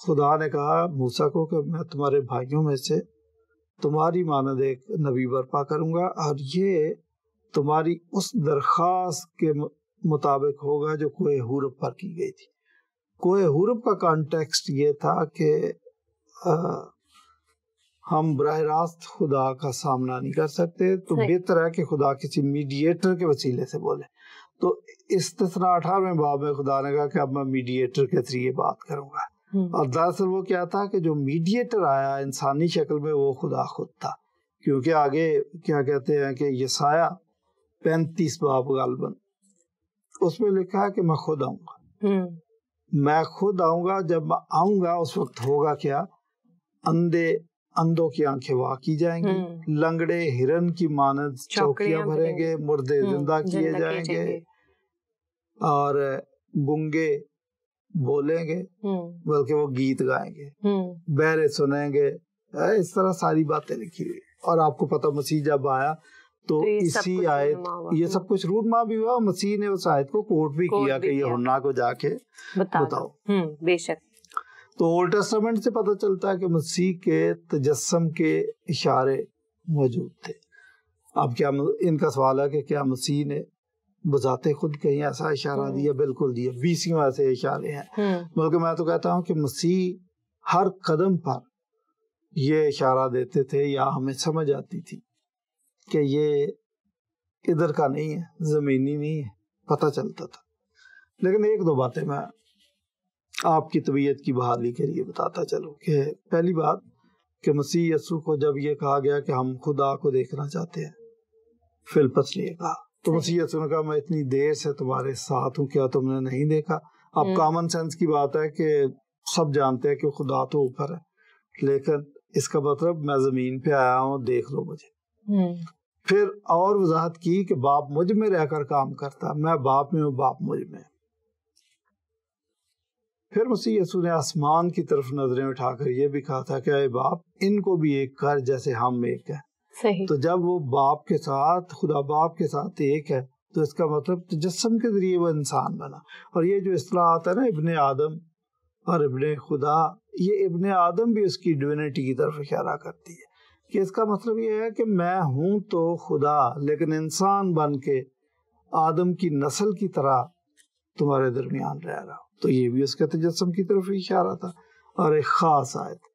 خدا نے کہا موسیٰ کو کہ میں تمہارے بھائیوں میں سے تمہاری مانند ایک نبی برپا کروں گا، اور یہ تمہاری اس درخواست کے مطابق ہوگا جو کوہ حورب پر کی گئی تھی۔ کوہ حورب کا کانٹیکسٹ یہ تھا کہ ہم براہ راست خدا کا سامنا نہیں کر سکتے، تو بہتر ہے کہ خدا کسی میڈییٹر کے وسیلے سے بولے۔ تو استثناء 18ویں باب میں خدا نے کہا کہ اب میں میڈییٹر کے ذریعے بات کروں گا، اور دراصل وہ کیا تھا کہ جو میڈییٹر آیا انسانی شکل میں وہ خدا خود تھا، کیونکہ آگے کیا کہتے ہیں کہ یسایہ 35 باب غالباً اس میں لکھا ہے کہ میں خود آؤں گا، میں خود آؤں گا۔ جب میں آؤں گا اس وقت ہوگا کیا، اندھوں کی آنکھیں وا کی جائیں گی، لنگڑے ہرن کی مانند چوکیاں بھریں گے، مردے زندہ کیے جائیں گے، اور گنگے بولیں گے بلکہ وہ گیت گائیں گے، بہرے سنیں گے، اس طرح ساری باتیں لکھی ہوئی۔ اور آپ کو پتہ مسیح جب آیا تو اسی آیت یہ سب کچھ رونما بھی ہوا، مسیح نے اس آیت کو کوٹ بھی کیا کہ یوحنا کو جا کے بتاؤ۔ بے شک۔ تو اولڈ ٹیسٹمنٹ سے پتہ چلتا ہے کہ مسیح کے تجسم کے اشارے موجود تھے۔ اب کیا ان کا سوال ہے کہ کیا مسیح نے بذات خود کہیں ایسا اشارہ دیا؟ بالکل دیا، 20 ایسے اشارے ہیں، بلکہ میں تو کہتا ہوں کہ مسیح ہر قدم پر یہ اشارہ دیتے تھے، یا ہمیں سمجھ آتی تھی کہ یہ ادھر کا نہیں ہے، زمینی نہیں ہے، پتہ چلتا تھا۔ لیکن ایک دو باتیں میں آپ کی طبیعت کی بحالی کے لیے بتاتا چلوں کہ پہلی بات کہ مسیح یسوع کو جب یہ کہا گیا کہ ہم خدا کو دیکھنا چاہتے ہیں، فلپس نے کہا، تو مسیح یسوع نے کہا میں اتنی دیر سے تمہارے ساتھ ہوں، کیا تم نے نہیں دیکھا؟ اب کامن سینس کی بات ہے کہ سب جانتے ہیں کہ خدا تو اوپر ہے، لیکن اس کا مطلب میں زمین پہ آیا ہوں، دیکھ لو مجھے۔ پھر اور وضاحت کی کہ باپ مجھ میں رہ کر کام کرتا، میں باپ میں ہوں، باپ مجھ میں۔ پھر مسیح یسوع نے آسمان کی طرف نظریں اٹھا کر یہ بھی کہا تھا کہ اے باپ ان کو بھی ایک کر جیسے ہم ایک ہیں۔ صحیح۔ تو جب وہ باپ کے ساتھ، خدا باپ کے ساتھ ایک ہے، تو اس کا مطلب تجسم کے ذریعے وہ انسان بنا۔ اور یہ جو اصطلاح آتا ہے نا ابن آدم اور ابن خدا، یہ ابن آدم بھی اس کی ڈوینٹی کی طرف اشارہ کرتی ہے، کہ اس کا مطلب یہ ہے کہ میں ہوں تو خدا، لیکن انسان بن کے آدم کی نسل کی طرح تمہارے درمیان رہ رہا ہوں۔ تو یہ بھی اس کے تجسم کی طرف اشارہ تھا۔ اور ایک خاص آیت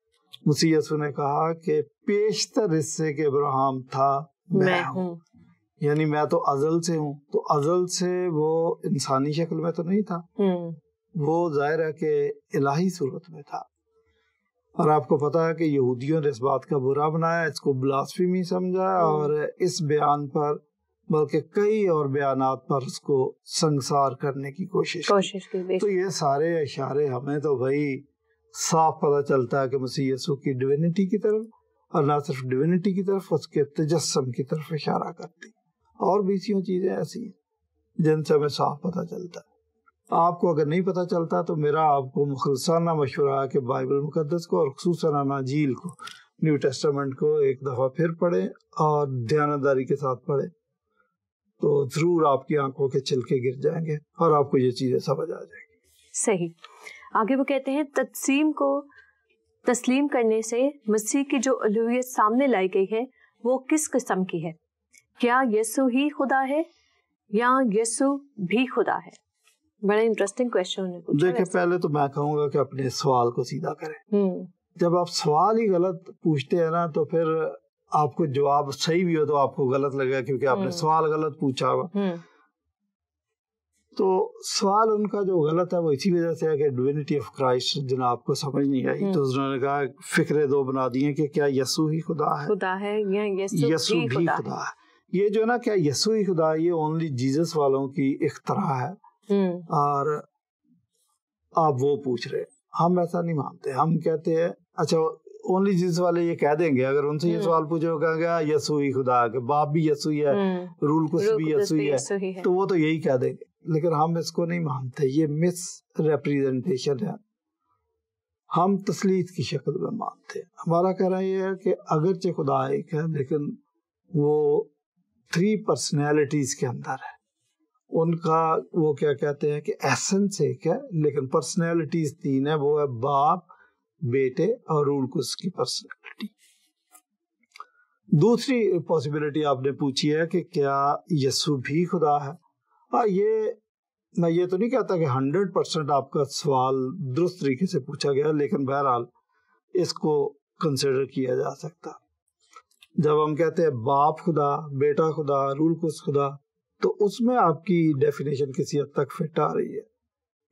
مسیح یسوع نے کہا کہ پیشتر اس سے کہ ابراہیم تھا میں ہوں، یعنی میں تو ازل سے ہوں۔ تو ازل سے وہ انسانی شکل میں تو نہیں تھا، وہ ظاہر ہے کہ الہی صورت میں تھا۔ اور آپ کو پتا ہے کہ یہودیوں نے اس بات کا برا بنایا، اس کو بلاسفیمی سمجھا، اور اس بیان پر بلکہ کئی اور بیانات پر اس کو سنگسار کرنے کی کوشش کی۔ تو یہ سارے اشارے ہمیں تو بھائی صاف پتہ چلتا ہے کہ مسیح یسوع کی ڈیوینٹی کی طرف، اور نہ صرف ڈیوینٹی کی طرف، اس کے تجسم کی طرف اشارہ کرتی۔ اور بھی سی چیزیں ایسی ہیں جن سے ہمیں صاف پتہ چلتا ہے۔ آپ کو اگر نہیں پتہ چلتا تو میرا آپ کو مخلصانہ مشورہ ہے کہ بائبل مقدس کو اور خصوصاً اناجیل کو، نیو ٹیسٹمنٹ کو ایک دفعہ پھر پڑھیں اور دیانتداری کے ساتھ پڑھیں، تو ضرور آپ کی آنکھوں کے چھلکے گر جائیں گے اور آپ کو یہ چیزیں سمجھ آ جائیں گی۔ صحیح۔ آگے وہ کہتے ہیں تجسیم کو تسلیم کرنے سے مسیح کی جو الوہیت سامنے لائی گئی ہے وہ کس قسم کی ہے؟ کیا یسوع ہی خدا ہے یا یسوع بھی خدا ہے؟ بڑا انٹرسٹنگ کویسچن ہے۔ دیکھیں پہلے تو میں کہوں گا کہ اپنے سوال کو سیدھا کریں۔ جب آپ سوال ہی غلط پوچھتے ہیں نا تو پھر آپ کو جواب صحیح بھی ہو تو آپ کو غلط لگے کیونکہ آپ نے سوال غلط پوچھا ہوا۔ تو سوال ان کا جو غلط ہے وہ اسی وجہ سے ہے کہ ڈوینٹی آف کرائسٹ جناب کو سمجھ نہیں آئی، تو انہوں نے کہا فکرے دو بنا دی ہیں کہ کیا یسوع ہی خدا ہے یا یسوع بھی خدا ہے۔ یہ جو نا کیا یسوع ہی خدا ہے، یہ اونلی جیزس والوں کی اختراع ہے، اور آپ وہ پوچھ رہے، ہم ایسا نہیں مانتے۔ ہم کہتے ہیں اچھا اونلی جیزس والے یہ کہہ دیں گے، اگر ان سے یہ سوال پوچھے وہ کہیں گے یسوع ہی خدا ہے، کہ باپ بھی یسوع ہی ہے، رول قدس بھی یسوع ہی ہے، تو وہ تو یہی کہہ دیں گے۔ لیکن ہم اس کو نہیں مانتے، یہ مس ریپریزنٹیشن ہے، ہم تثلیث کی شکل میں مانتے ہیں۔ ہمارا کہنا یہ ہے کہ اگرچہ خدا ایک ہے لیکن وہ 3 پرسنالٹیز کے اندر ہے، ان کا وہ کیا کہتے ہیں کہ ایسنس ایک ہے لیکن پرسنالٹیز تین ہے، وہ ہے باپ، بیٹے اور روح القدس کی پرسنالٹی۔ دوسری پاسبلٹی آپ نے پوچھی ہے کہ کیا یسوع بھی خدا ہے؟ میں یہ تو نہیں کہتا کہ 100% آپ کا سوال درست طریقے سے پوچھا گیا، لیکن بہرحال اس کو کنسیڈر کیا جا سکتا۔ جب ہم کہتے ہیں باپ خدا، بیٹا خدا، روح القدس خدا، تو اس میں آپ کی ڈیفینیشن کسی حد تک فٹ آ رہی ہے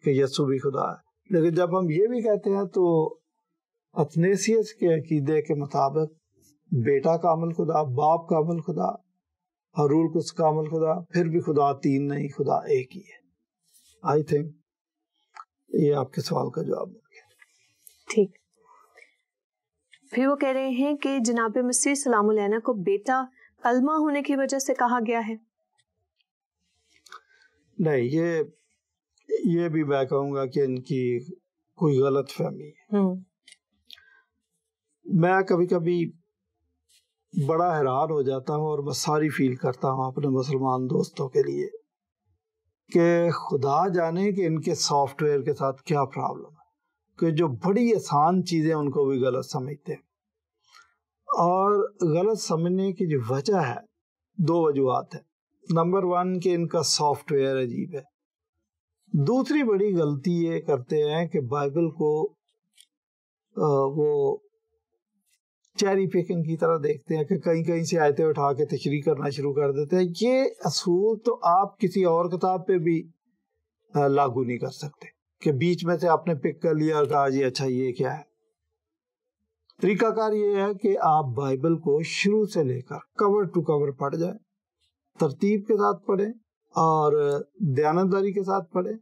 کہ یسوع بھی خدا ہے۔ لیکن جب ہم یہ بھی کہتے ہیں تو اتھنیسیس کے عقیدے کے مطابق بیٹا کامل خدا، باپ کامل خدا اور روح القدس کامل خدا، پھر بھی خدا تین نہیں، خدا ایک ہی ہے۔ آئی تھنک یہ آپ کے سوال کا جواب مل گیا۔ ٹھیک۔ پھر وہ کہہ رہے ہیں کہ جناب مسیح سلام علیہ کو بیٹا کلمہ ہونے کی وجہ سے کہا گیا ہے۔ نہیں، یہ بھی میں کہوں گا کہ ان کی کوئی غلط فہمی ہے۔ میں کبھی کبھی بڑا حیران ہو جاتا ہوں اور میں ساری فیل کرتا ہوں اپنے مسلمان دوستوں کے لیے کہ خدا جانے کہ ان کے سافٹ ویئر کے ساتھ کیا پرابلم ہے کہ جو بڑی آسان چیزیں ان کو بھی غلط سمجھتے ہیں۔ اور غلط سمجھنے کی جو وجہ ہے، دو وجوہات ہیں۔ نمبر 1 کہ ان کا سافٹ ویئر عجیب ہے۔ دوسری بڑی غلطی یہ کرتے ہیں کہ بائبل کو وہ چیری پیکنگ کی طرح دیکھتے ہیں کہ کہیں سے آیتیں اٹھا کے تشریح کرنا شروع کر دیتے ہیں۔ یہ اصول تو آپ کسی اور کتاب پہ بھی لاگو نہیں کر سکتے کہ بیچ میں سے آپ نے پک کر لیا اور کہا جی اچھا یہ کیا ہے۔ طریقہ کار یہ ہے کہ آپ بائبل کو شروع سے لے کر کور ٹو کور پڑھ جائیں، ترتیب کے ساتھ پڑھیں اور دیانتداری کے ساتھ پڑھیں،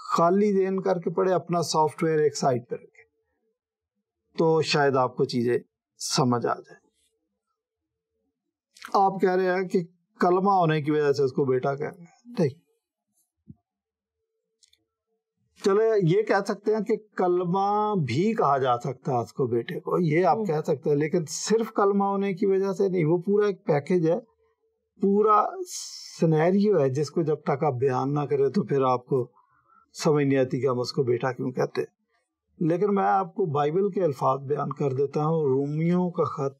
خالی ذہن کر کے پڑھیں، اپنا سافٹ ویئر ایک سائڈ پہ رکھیں، تو شاید آپ کو چیزیں سمجھ آ جائیں۔ آپ کہہ رہے ہیں کہ کلمہ ہونے کی وجہ سے اس کو بیٹا کہہ رہے ہیں، نہیں، چلے یہ کہہ سکتے ہیں کہ کلمہ بھی کہا جا سکتا ہے اس کو، بیٹے کو، یہ آپ کہہ سکتے ہیں، لیکن صرف کلمہ ہونے کی وجہ سے نہیں۔ وہ پورا ایک پیکج ہے، پورا سینیریو ہے جس کو جب تک آپ بیان نہ کریں تو پھر آپ کو سمجھ نہیں آتی کہ ہم اس کو بیٹا کیوں کہتے ہیں۔ لیکن میں آپ کو بائبل کے الفاظ بیان کر دیتا ہوں۔ رومیوں کا خط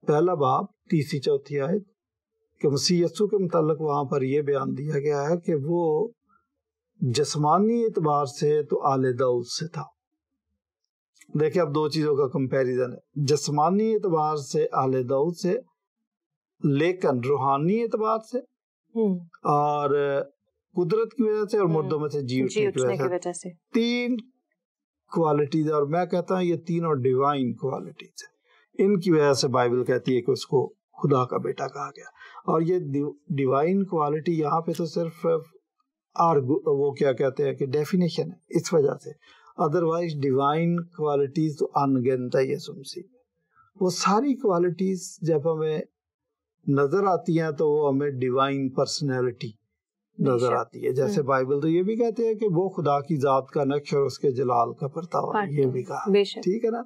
1 باب 3-4 آیت کہ مسیح یسوع کے متعلق وہاں پر یہ بیان دیا گیا ہے کہ وہ جسمانی اعتبار سے تو آل داؤد سے تھا۔ دیکھیں اب دو چیزوں کا کمپیریزن ہے، جسمانی اعتبار سے آل داؤد سے، لیکن روحانی اعتبار سے اور قدرت کی وجہ سے اور مردوں میں سے جی اٹھنے کی وجہ سے، 3 کوالٹیز، اور میں کہتا ہوں یہ تینوں ڈیوائن کوالٹیز ہیں۔ ان کی وجہ سے بائبل کہتی ہے کہ اس کو خدا کا بیٹا کہا گیا۔ اور یہ ڈیوائن کوالٹی یہاں پہ تو صرف وہ کیا کہتے ہیں کہ ڈیفینیشن ہے، اس وجہ سے، ادروائز ڈیوائن کوالٹیز تو انگنت ہے یسوع مسیح میں۔ وہ ساری کوالٹیز جب ہمیں نظر آتی ہیں تو وہ ہمیں ڈیوائن پرسنالٹی نظر آتی ہے۔ جیسے بائبل تو یہ بھی کہتے ہیں کہ وہ خدا کی ذات کا نقش اور اس کے جلال کا پرتاوا، یہ بھی کہا، ٹھیک ہے نا۔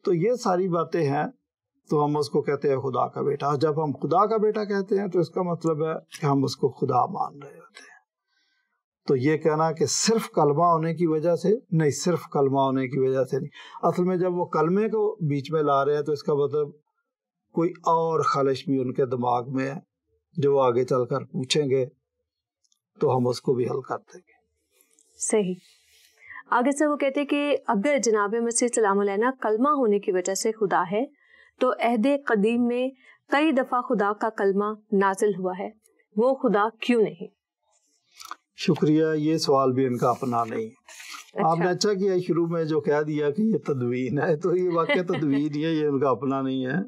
تو یہ ساری باتیں ہیں تو ہم اس کو کہتے ہیں خدا کا بیٹا۔ اور جب ہم خدا کا بیٹا کہتے ہیں تو اس کا مطلب ہے کہ ہم اس کو خدا مان رہے ہوتے ہیں۔ تو یہ کہنا کہ صرف کلمہ ہونے کی وجہ سے نہیں، صرف کلمہ ہونے کی وجہ سے نہیں، اصل میں جب وہ کلمے کو بیچ میں لا رہے ہیں تو اس کا مطلب کوئی اور خلش بھی ان کے دماغ میں ہے جو وہ آگے چل کر پوچھیں گے تو ہم اس کو بھی حل کر دیں گے۔ صحیح۔ آگے سے وہ کہتے کہ اگر جناب مسیح سلام علیہ کلمہ ہونے کی وجہ سے خدا ہے تو عہد قدیم میں کئی دفعہ خدا کا کلمہ نازل ہوا ہے، وہ خدا کیوں نہیں؟ شکریہ، یہ سوال بھی ان کا اپنا نہیں ہے۔ آپ نے اچھا کیا شروع میں جو کہہ دیا کہ یہ تدوین ہے، تو یہ واقعہ تدوین ہی ہے، یہ ان کا اپنا نہیں ہے۔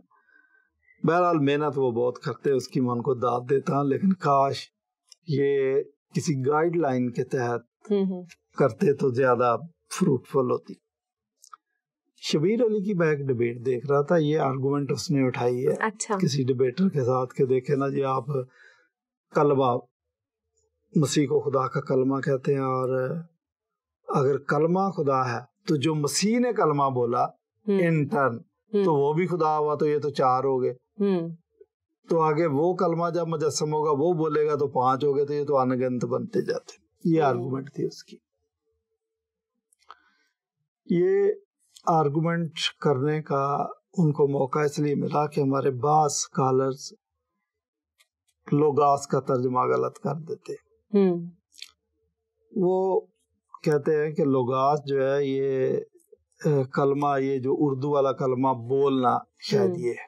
بہرحال محنت وہ بہت کرتے ہیں، اس کی میں ان کو داد دیتا ہوں، لیکن کاش یہ کسی گائیڈ لائن کے تحت کرتے تو زیادہ فروٹفل ہوتی۔ شبیر علی کی میں ایک ڈیبیٹ دیکھ رہا تھا، یہ آرگومنٹ اس نے اٹھائی ہے کسی ڈیبیٹر کے ساتھ کہ دیکھیں نا جی، آپ کلمہ، مسیح کو خدا کا کلمہ کہتے ہیں، اور اگر کلمہ خدا ہے تو جو مسیح نے کلمہ بولا ان ٹرن تو وہ بھی خدا ہوا، تو یہ تو 4 ہو گئے۔ تو آگے وہ کلمہ جب مجسم ہوگا وہ بولے گا تو 5 ہو گئے، تو یہ تو انگنت بنتے جاتے. یہ آرگومنٹ تھی اس کی. یہ آرگومنٹ کرنے کا ان کو موقع اس لیے ملا کہ ہمارے بعض اسکالرز لوگاس کا ترجمہ غلط کر دیتے. وہ کہتے ہیں کہ لوگاس جو ہے یہ کلمہ، یہ جو اردو والا کلمہ بولنا، شاید یہ ہے.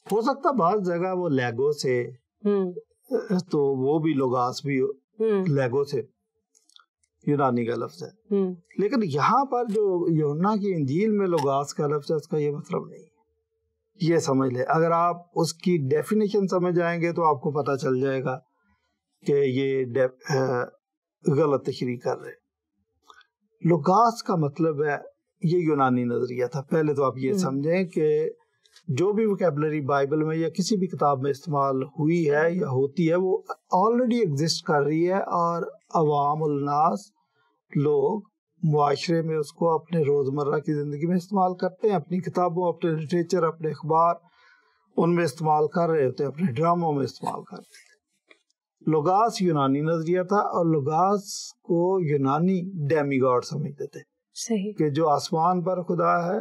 ہو سکتا بعض جگہ وہ لیگو سے، تو وہ بھی لوگاس بھی لیگو سے یونانی کا لفظ ہے. لیکن یہاں پر جو یوحنا کی انجیل میں لوگاس کا لفظ ہے، اس کا یہ مطلب نہیں ہے. یہ سمجھ لیں، اگر آپ اس کی ڈیفینیشن سمجھ جائیں گے تو آپ کو پتہ چل جائے گا کہ یہ غلط تشریح کر رہے. لوگاس کا مطلب ہے، یہ یونانی نظریہ تھا. پہلے تو آپ یہ سمجھیں کہ جو بھی وکیبلری بائبل میں یا کسی بھی کتاب میں استعمال ہوئی ہے یا ہوتی ہے، وہ آلریڈی ایگزسٹ کر رہی ہے، اور عوام الناس لوگ معاشرے میں اس کو اپنے روزمرہ کی زندگی میں استعمال کرتے ہیں. اپنی کتابوں، اپنے لٹریچر، اپنے اخبار، ان میں استعمال کر رہے ہوتے ہیں، اپنے ڈراموں میں استعمال کرتے ہیں. لوگاس یونانی نظریہ تھا، اور لوگاس کو یونانی ڈیمی گاڈ سمجھتے تھے. صحیح. کہ جو آسمان پر خدا ہے،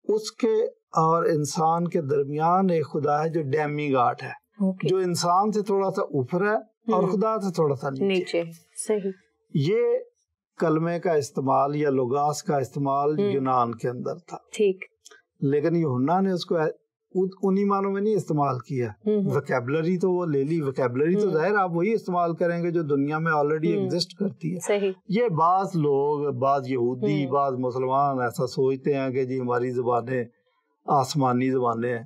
اس کے اور انسان کے درمیان ایک خدا ہے جو ڈیمی گاڈ ہے، جو انسان سے تھوڑا سا اوپر ہے اور خدا سے تھوڑا سا نیچے. صحیح. یہ کلمے کا استعمال یا لوگاس کا استعمال یونان کے اندر تھا. ٹھیک. لیکن یوحنا نے اس کو انہی معنوں میں نہیں استعمال کیا. وکیبلری تو وہ لے لی، وکیبلری تو ظاہر آپ وہی استعمال کریں گے جو دنیا میں آلریڈی ایگزسٹ کرتی ہے. صحیح. یہ بعض لوگ، بعض یہودی، بعض مسلمان ایسا سوچتے ہیں کہ جی ہماری زبانیں آسمانی زبانیں ہیں،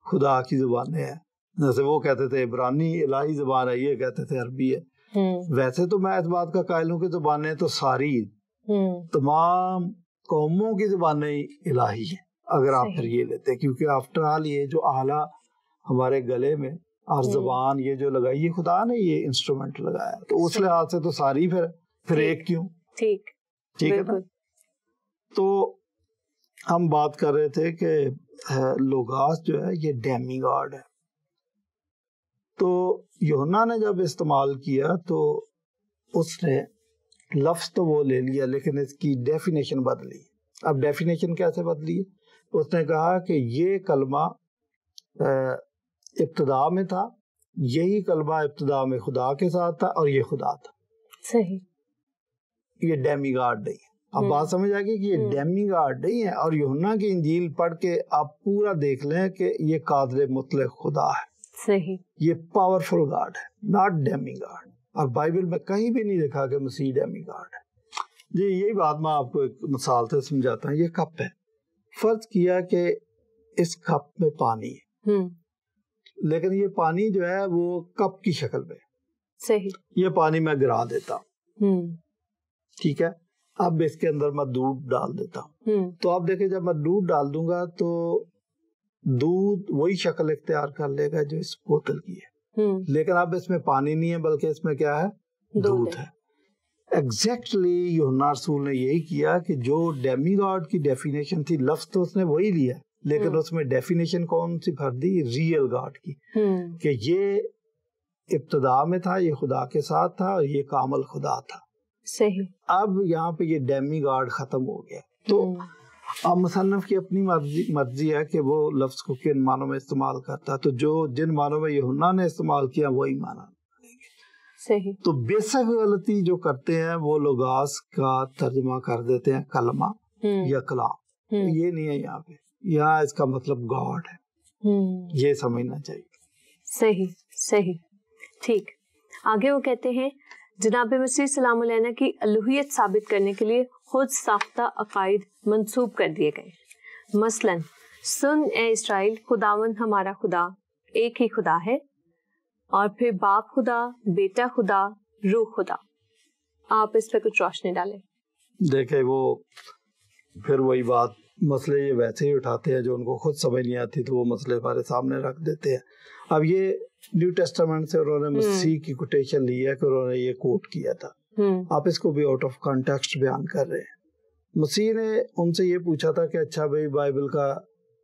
خدا کی زبانیں ہیں. جیسے وہ کہتے تھے عبرانی الہی زبان ہے، یہ کہتے تھے عربی ہے. ویسے تو میں اس بات کا قائل ہوں کہ زبانیں تو ساری تمام قوموں کی زبانیں الہی ہیں، اگر آپ پھر یہ لیتے، کیونکہ آفٹر آل یہ جو آلہ ہمارے گلے میں اور زبان یہ جو لگائی، یہ خدا نے یہ انسٹرومنٹ لگایا، تو اس لحاظ سے تو ساری پھر ایک کیوں. ٹھیک ہے نا. تو ہم بات کر رہے تھے کہ لوگاس جو ہے یہ ڈیمی گاڈ ہے. تو یوحنا نے جب استعمال کیا تو اس نے لفظ تو وہ لے لیا، لیکن اس کی ڈیفینیشن بدلی. اب ڈیفینیشن کیسے بدلی؟ اس نے کہا کہ یہ کلمہ ابتدا میں تھا، یہی کلمہ ابتدا میں خدا کے ساتھ تھا، اور یہ خدا تھا. صحیح. یہ ڈیمی گاڈ نہیں ہے. اب بات سمجھ آ گئی کہ یہ ڈیمی گاڈ نہیں ہے. اور یوحنا کی انجیل پڑھ کے آپ پورا دیکھ لیں کہ یہ قادر مطلق خدا ہے. صحیح. یہ پاورفل گاڈ ہے، ناٹ ڈیمی گاڈ. اور بائبل میں کہیں بھی نہیں لکھا کہ مسیح ڈیمی گاڈ ہے. جی یہی بات میں آپ کو ایک مثال سے سمجھاتا ہوں. یہ کپ ہے، فرض کیا کہ اس کپ میں پانی ہے، لیکن یہ پانی جو ہے وہ کپ کی شکل میں. صحیح. یہ پانی میں گرا دیتا ہوں، ٹھیک ہے. اب اس کے اندر میں دودھ ڈال دیتا ہوں. تو آپ دیکھیں جب میں دودھ ڈال دوں گا تو دودھ وہی شکل اختیار کر لے گا جو اس بوتل کی ہے. لیکن اب اس میں پانی نہیں ہے، بلکہ اس میں کیا ہے؟ دودھ ہے. ایگزیکٹلی یوحنا رسول نے یہی کیا کہ جو ڈیمی گاڈ کی ڈیفینیشن تھی، لفظ تو اس نے وہی لیا، لیکن اس میں ڈیفینیشن کون سی بھر دی؟ ریئل گاڈ کی، کہ یہ ابتدا میں تھا، یہ خدا کے ساتھ تھا، اور یہ کامل خدا تھا. صحیح. اب یہاں پہ یہ ڈیمی گاڈ ختم ہو گیا. تو اب مصنف کی اپنی مرضی ہے کہ وہ لفظ کو کن معنوں میں استعمال کرتا ہے. تو جن معنوں میں یوحنا نے استعمال کیا وہی معنی. صحیح. تو بیسک غلطی جو کرتے ہیں وہ لوگاس کا ترجمہ کر دیتے ہیں کلمہ یا کلام. یہ نہیں ہے یہاں پہ، یہاں اس کا مطلب گاڈ ہے، یہ سمجھنا چاہیے. صحیح. صحیح. ٹھیک. آگے وہ کہتے ہیں جناب مسیح سلام علیہ کی الوہیت ثابت کرنے کے لیے خود ساختہ عقائد منسوب کر دیے گئے. مثلاً سن اے اسرائیل، خداوند ہمارا خدا ایک ہی خدا ہے، اور پھر باپ خدا، بیٹا خدا، روح خدا. آپ اس پہ کچھ روشنی ڈالیں. دیکھیں وہ پھر وہی بات، مسئلے یہ ویسے ہی اٹھاتے ہیں جو ان کو خود سمجھ نہیں آتی، تو وہ مسئلے ہمارے سامنے رکھ دیتے ہیں. اب یہ نیو ٹیسٹامنٹ سے انہوں نے مسیح کی کوٹیشن لی ہے کہ انہوں نے یہ کوٹ کیا تھا. آپ اس کو بھی آؤٹ آف کانٹیکسٹ بیان کر رہے ہیں. مسیح نے ان سے یہ پوچھا تھا کہ اچھا بھائی بائبل کا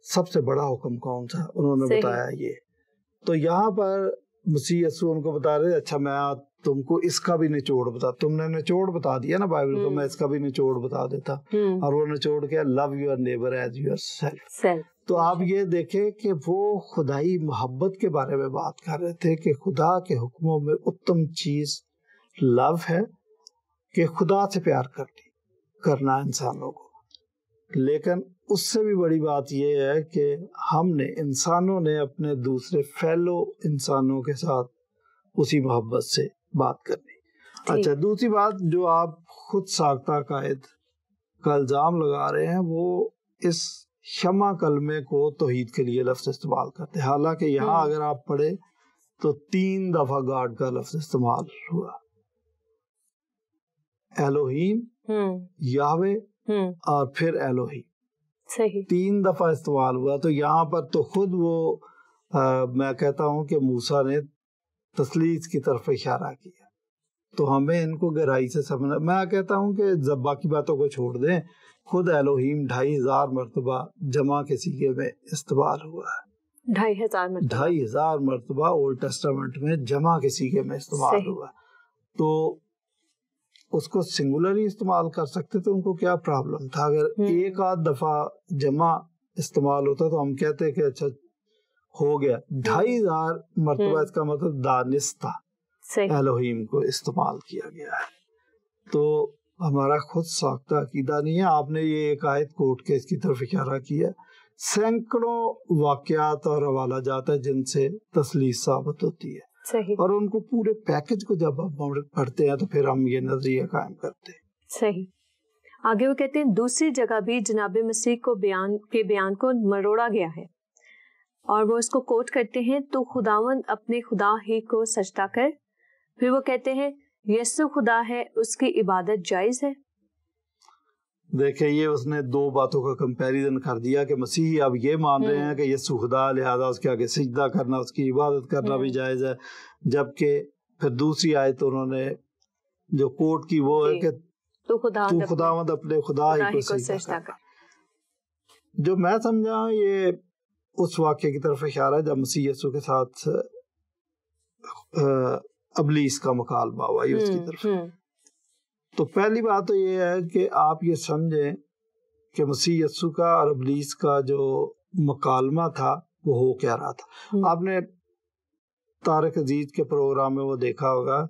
سب سے بڑا حکم کون سا، انہوں نے بتایا یہ. تو یہاں پر مسیح یسوع ان کو بتا رہے اچھا میں تم کو اس کا بھی نچوڑ بتا، تم نے نچوڑ بتا دیا نا بائبل کو، میں اس کا بھی نچوڑ بتا دیتا. اور وہ نچوڑ کیا؟ Love your neighbour as yourself. تو آپ یہ دیکھیں کہ وہ خدائی محبت کے بارے میں بات کر رہے تھے کہ خدا کے حکموں میں اتم چیز لو ہے کہ خدا سے پیار کرنا انسانوں کو. لیکن اس سے بھی بڑی بات یہ ہے کہ ہم نے انسانوں نے اپنے دوسرے فیلو انسانوں کے ساتھ اسی محبت سے بات کرنی. اچھا دوسری بات جو آپ خود ساختہ قائد کا الزام لگا رہے ہیں، وہ اس شمع کلمے کو توحید کے لیے لفظ استعمال کرتے ہیں، حالانکہ یہاں اگر آپ پڑھے تو 3 دفعہ گاڈ کا لفظ استعمال ہوا، الوہیم، یہوے اور پھر الوہی، 3 دفعہ استعمال ہوا. تو یہاں پر تو خود وہ میں کہتا ہوں کہ موسیٰ نے تثلیث کی طرف اشارہ کیا. تو ہمیں ان کو گہرائی سے سمجھنا. میں کہتا ہوں کہ جب باقی باتوں کو چھوڑ دیں، خود الوہیم 2500 مرتبہ جمع کے سیغے میں استعمال ہوا ہے. 2500 مرتبہ اولڈ ٹیسٹامنٹ میں جمع کے سیغے میں استعمال ہوا. تو اس کو سنگولر ہی استعمال کر سکتے تو ان کو کیا پرابلم تھا؟ اگر ایک آدھ دفعہ جمع استعمال ہوتا تو ہم کہتے کہ اچھا ہو گیا. 2500 مرتبہ اس کا مطلب دانستہ الوہیم کو استعمال کیا گیا ہے. تو ہمارا خود ساختہ عقیدہ نہیں ہے. آپ نے یہ ایک آیت کوٹ کے اس کی طرف اشارہ کیا، سینکڑوں واقعات اور حوالہ جات ہیں جن سے تثلیث ثابت ہوتی ہے. اور ان کو پورے پیکج کو جب ہم پڑھتے ہیں تو پھر ہم یہ نظریہ قائم کرتے ہیں. صحیح. آگے وہ کہتے ہیں دوسری جگہ بھی جناب مسیح کو بیان کو مروڑا گیا ہے، اور وہ اس کو کوٹ کرتے ہیں، تو خداوند اپنے خدا ہی کو سجدہ کر. پھر وہ کہتے ہیں یسوع خدا ہے، اس کی عبادت جائز ہے. دیکھیں یہ اس نے 2 باتوں کا کمپیریزن کر دیا کہ مسیحی اب یہ مان رہے ہیں کہ یسوع خدا، لہذا اس کے آگے سجدہ کرنا، اس کی عبادت کرنا بھی جائز ہے. جبکہ پھر دوسری آیت انہوں نے جو کوٹ کی وہ ہے کہ تو خداوند اپنے خدا ہی کو سجدہ کر. جو میں سمجھا یہ اس واقعے کی طرف اشارہ ہے جب مسیح یسوع کے ساتھ ابلیس کا مکالمہ ہوا اس کی طرف. تو پہلی بات تو یہ ہے کہ آپ یہ سمجھیں کہ مسیح یسوع کا اور ابلیس کا جو مکالمہ تھا وہ ہو کیا رہا تھا. آپ نے طارق عزیز کے پروگرام میں وہ دیکھا ہوگا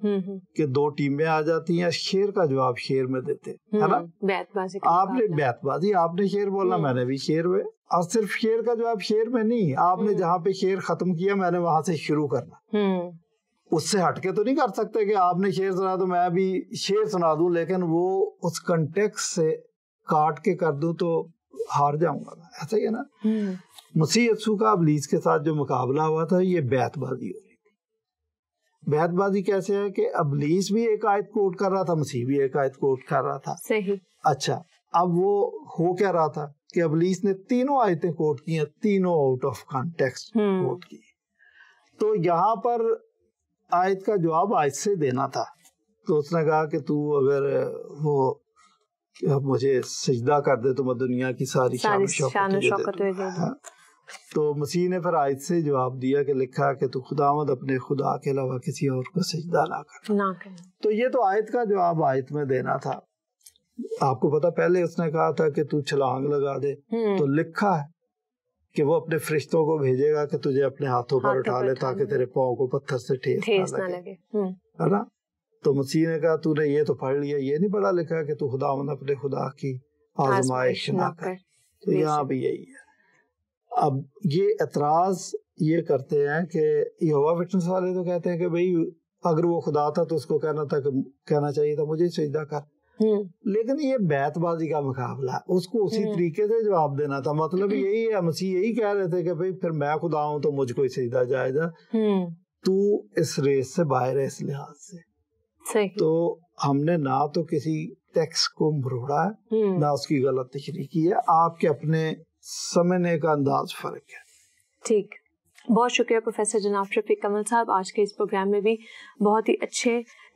کہ 2 ٹیمیں آ جاتی ہیں، شیر کا جواب شیر میں دیتے ہے نا. آپ نے بیت بازی، آپ نے شیر بولنا، میں نے بھی شیر میں، اور صرف شیر کا جواب شیر میں نہیں، آپ نے جہاں پہ شیر ختم کیا میں نے وہاں سے شروع کرنا. اس سے ہٹ کے تو نہیں کر سکتے کہ آپ نے شیر سنا تو میں بھی شیر سنا دوں، لیکن وہ اس کنٹیکسٹ سے کاٹ کے کر دوں تو ہار جاؤں گا. ایسا ہی ہے نا. مسیح یسوع کا ابلیس کے ساتھ جو مقابلہ ہوا تھا یہ بیت بازی ہو رہی تھی. بیت بازی کیسے ہے کہ ابلیس بھی ایک آیت کوٹ کر رہا تھا، مسیح بھی ایک آیت کوٹ کر رہا تھا. صحیح. اچھا اب وہ ہو کیا رہا تھا کہ ابلیس نے 3 آیتیں کوٹ کی ہیں، تینوں آؤٹ آف کانٹیکسٹ کوٹ کی. تو یہاں پر آیت کا جواب آیت سے دینا تھا. تو اس نے کہا کہ تو اگر وہ مجھے سجدہ کر دے تو میں دنیا کی ساری شان و شوکت دے دوں. تو مسیح نے پھر آیت سے جواب دیا کہ لکھا کہ تو خداوند اپنے خدا کے علاوہ کسی اور کو سجدہ نہ کر. تو یہ تو آیت کا جواب آیت میں دینا تھا. آپ کو پتا پہلے اس نے کہا تھا کہ تو چھلانگ لگا دے، تو لکھا ہے کہ وہ اپنے فرشتوں کو بھیجے گا کہ تجھے اپنے ہاتھوں پر اٹھا لے تاکہ تیرے پاؤں کو پتھر سے ٹھیس نہ لگے، ہے نا. تو مسیح نے کہا تو نے یہ تو پڑھ لیا، یہ نہیں پڑھا لکھا کہ تو خداوند اپنے خدا کی آزمائش نہ کر. تو یہاں بھی یہی ہے. اب یہ اعتراض یہ کرتے ہیں کہ یہوہ وٹنس والے تو کہتے ہیں کہ بھئی اگر وہ خدا تھا تو اس کو کہنا چاہیے تھا مجھے سجدہ کر. لیکن یہ بیت بازی کا مقابلہ ہے، اس کو اسی طریقے سے جواب دینا تھا. مطلب یہی ہے، مسیح یہی کہہ رہے تھے کہ بھئی پھر میں خدا ہوں تو مجھ کو ہی سجدہ جائز ہے، تو اس ریس سے باہر ہے اس لحاظ سے. تو ہم نے نہ تو کسی ٹیکسٹ کو مروڑا ہے نہ اس کی غلط تشریح کی ہے. آپ کے اپنے سمجھنے کا انداز فرق ہے. ٹھیک. بہت شکریہ پروفیسر جناب شفیق کمل صاحب. آج کے اس پروگرام میں بھی بہت ہی اچھے